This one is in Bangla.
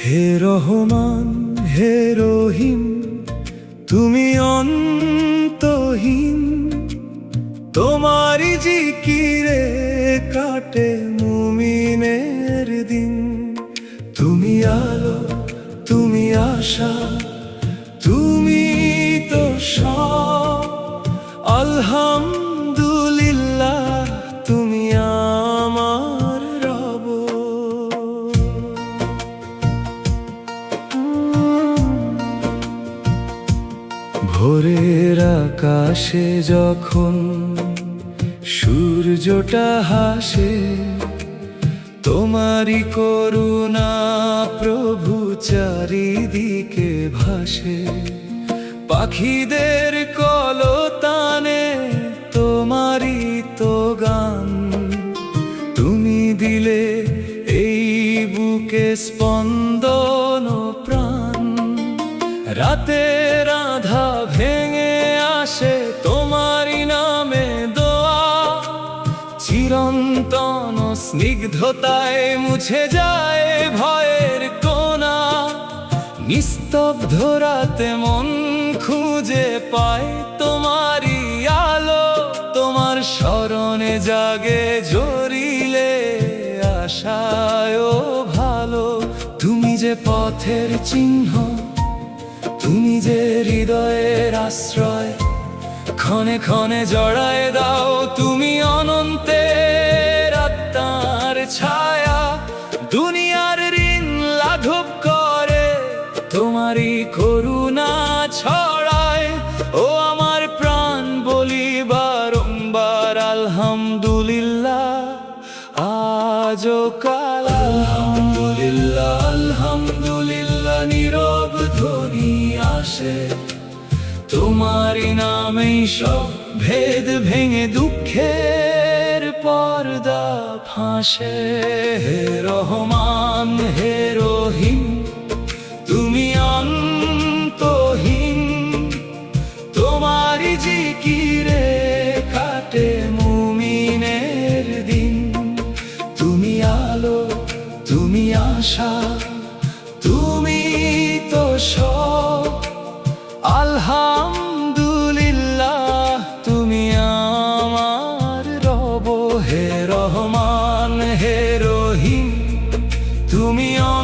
হে রহমান হে রহিম, তুমি অন্তহীন। তোমারই জিকিরে কাটে মুমিনের দিন। তুমি আলো, তুমি আশা, তুমি তো সব। আলহামদুলিল্লাহ, তুমি আমার রব। ভোরের আকাশে যখন সূর্যটা হাসে, তোমারই করুণা প্রভু চারিদিকে ভাসে। পাখিদের কলতানে তোমারই তো গান। তুমি দিলে এই বুকে স্পন্দন ও প্রাণ। রাতের আধা ভেঙে আসে তোমারই নামে দোয়া। চিরন্তন স্নিগ্ধতায় মুছে যায় ভয়ের কোনা। নিস্তব্ধ রাতে মন খুঁজে পায় তোমারই আলো। তোমার স্মরণে জাগে জড়িলে আশায় ও ভালো। তুমি যে পথের চিহ্ন, তুমি যে হৃদয়ের আশ্রয়। ক্ষণে ক্ষণে জড়ায় দাও তুমি অনন্তের আত্মার ছায়া। দুনিয়ার ঋণ লাঘব করে তোমারই করুণা ছড়ায়। ও আমার প্রাণ বলি বারংবার আলহামদুলিল্লাহ। আজও কাল আলহামদুলিল্লাহ, আলহামদুলিল্লাহ নীরব ধ্বনি আসে। তোমারই নামেই সব ভেদ ভেঙে দুঃখের পর্দা ফাঁসে। হে রহমান হে রহিম, তুমি অন্তহীন। তোমারই জিকিরে কাটে মুমিনের দিন। তুমি আলো, তুমি আশা, তুমি তো সব।